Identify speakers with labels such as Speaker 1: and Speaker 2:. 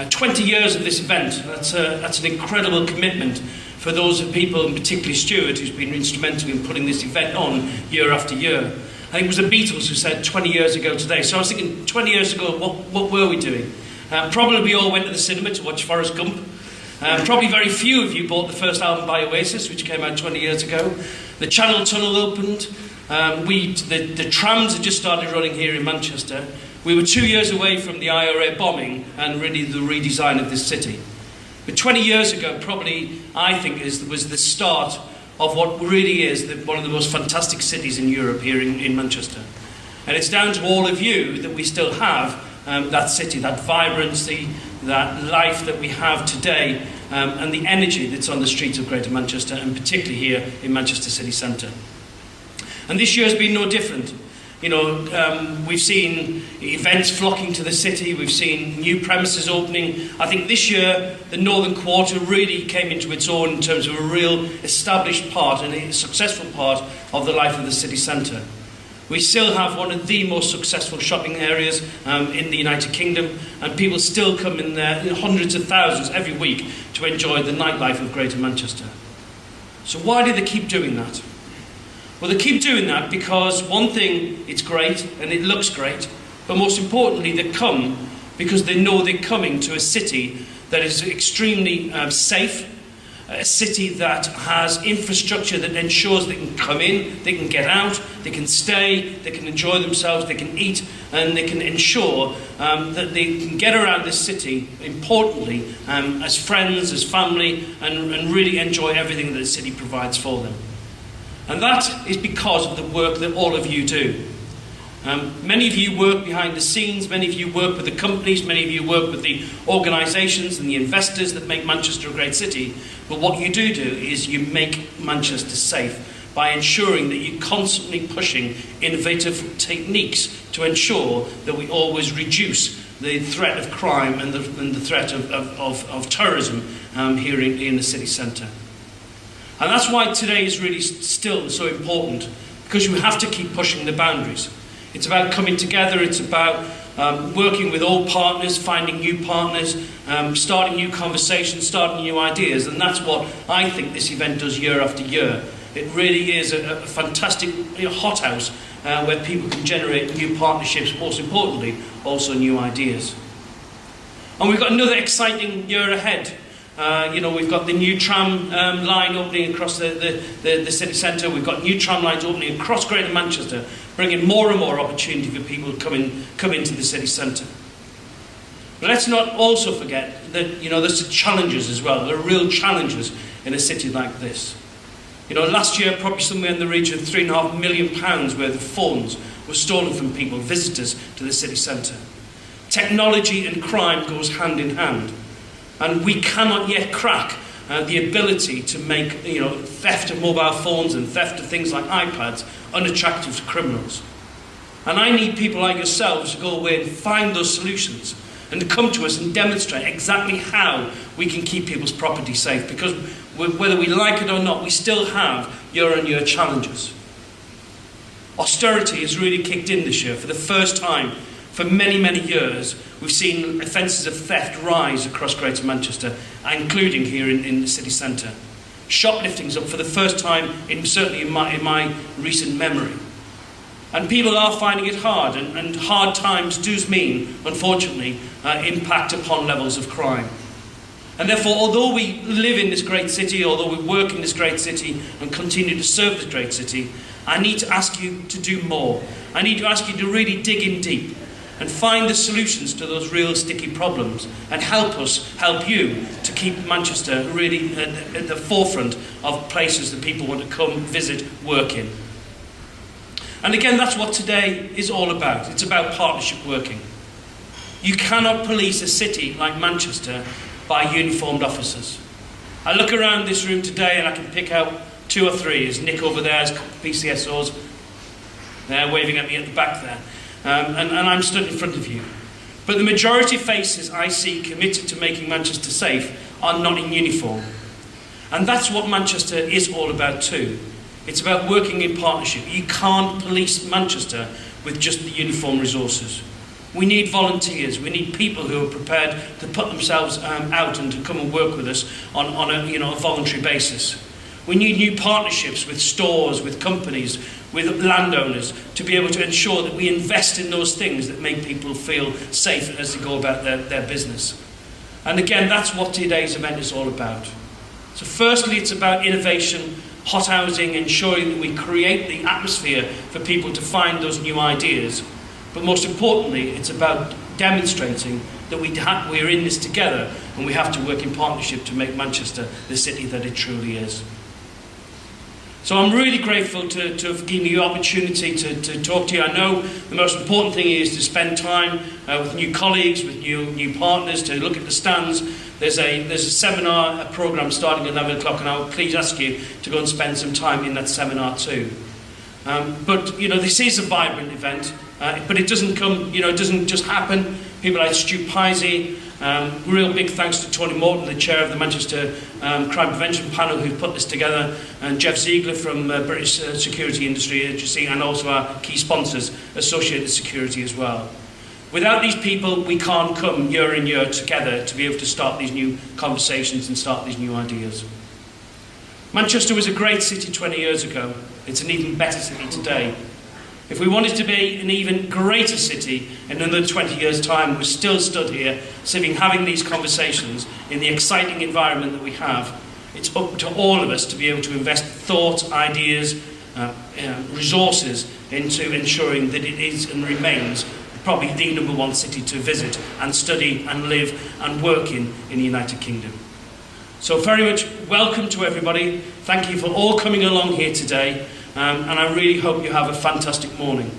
Speaker 1: 20 years of this event, that's an incredible commitment for those people, and particularly Stuart, who's been instrumental in putting this event on year after year. I think it was the Beatles who said 20 years ago today. So I was thinking, 20 years ago, what were we doing? Probably we all went to the cinema to watch Forrest Gump. Probably very few of you bought the first album by Oasis, which came out 20 years ago. The Channel Tunnel opened. The trams had just started running here in Manchester. We were 2 years away from the IRA bombing and really the redesign of this city. But 20 years ago, probably, I think, was the start of what really is one of the most fantastic cities in Europe here in Manchester. And it's down to all of you that we still have that city, that vibrancy, that life that we have today, and the energy that's on the streets of Greater Manchester, and particularly here in Manchester City Centre. And this year has been no different. You know, we've seen events flocking to the city, we've seen new premises opening. I think this year the Northern Quarter really came into its own in terms of a real established part and a successful part of the life of the city centre. We still have one of the most successful shopping areas in the United Kingdom, and people still come in there, hundreds of thousands every week, to enjoy the nightlife of Greater Manchester. So why do they keep doing that? Well, they keep doing that because, one thing, it's great and it looks great, but most importantly, they come because they know they're coming to a city that is extremely safe, a city that has infrastructure that ensures they can come in, they can get out, they can stay, they can enjoy themselves, they can eat, and they can ensure that they can get around this city, importantly, as friends, as family, and really enjoy everything that the city provides for them. And that is because of the work that all of you do. Many of you work behind the scenes, many of you work with the companies, many of you work with the organisations and the investors that make Manchester a great city. But what you do is you make Manchester safe by ensuring that you're constantly pushing innovative techniques to ensure that we always reduce the threat of crime and the threat of terrorism here in the city centre. And that's why today is really still so important, because you have to keep pushing the boundaries. It's about coming together, it's about working with old partners, finding new partners, starting new conversations, starting new ideas, and that's what I think this event does year after year. It really is a fantastic hothouse where people can generate new partnerships, most importantly, also new ideas. And we've got another exciting year ahead. We've got the new tram line opening across the city centre. We've got new tram lines opening across Greater Manchester, bringing more and more opportunity for people to come into the city centre. But let's not also forget that there's challenges as well. There are real challenges in a city like this. Last year, probably somewhere in the region of £3.5 million worth of phones were stolen from people, visitors to the city centre. Technology and crime goes hand in hand. And we cannot yet crack the ability to make theft of mobile phones and theft of things like iPads unattractive to criminals. And I need people like yourselves to go away and find those solutions and to come to us and demonstrate exactly how we can keep people's property safe, because whether we like it or not, we still have year-on-year challenges. Austerity has really kicked in this year. For the first time for many, many years, we've seen offences of theft rise across Greater Manchester, including here in the city centre. Shoplifting's up for the first time, certainly in my recent memory. And people are finding it hard, and hard times do mean, unfortunately, impact upon levels of crime. And therefore, although we live in this great city, although we work in this great city and continue to serve this great city, I need to ask you to do more. I need to ask you to really dig in deep and find the solutions to those real sticky problems, and help you to keep Manchester really at the forefront of places that people want to come, visit, work in. And again, that's what today is all about. It's about partnership working. You cannot police a city like Manchester by uniformed officers. I look around this room today and I can pick out 2 or 3. There's Nick over there, there's PCSOs. They're waving at me at the back there. And I'm stood in front of you. But the majority of faces I see committed to making Manchester safe are not in uniform. And that's what Manchester is all about too. It's about working in partnership. You can't police Manchester with just the uniform resources. We need volunteers. We need people who are prepared to put themselves out and to come and work with us on a voluntary basis. We need new partnerships with stores, with companies, with landowners, to be able to ensure that we invest in those things that make people feel safe as they go about their business. And again, that's what today's event is all about. So firstly, it's about innovation, hot housing, ensuring that we create the atmosphere for people to find those new ideas. But most importantly, it's about demonstrating that we're in this together, and we have to work in partnership to make Manchester the city that it truly is. So I'm really grateful to have given you the opportunity to talk to you. I know the most important thing is to spend time with new colleagues, with new partners, to look at the stands. There's a seminar programme starting at 11 o'clock, and I would please ask you to go and spend some time in that seminar too. But this is a vibrant event, but it doesn't come, it doesn't just happen. People like Stu Pisey, real big thanks to Tony Morton, the chair of the Manchester Crime Prevention Panel, who put this together, and Jeff Ziegler from British Security Industry Agency, and also our key sponsors, Associated Security as well. Without these people, we can't come year in year together to be able to start these new conversations and start these new ideas. Manchester was a great city 20 years ago. It's an even better city today. If we wanted to be an even greater city in another 20 years' time, we're still stood here, having these conversations in the exciting environment that we have. It's up to all of us to be able to invest thought, ideas, resources into ensuring that it is and remains probably the #1 city to visit and study and live and work in the United Kingdom. So very much welcome to everybody. Thank you for all coming along here today. And I really hope you have a fantastic morning.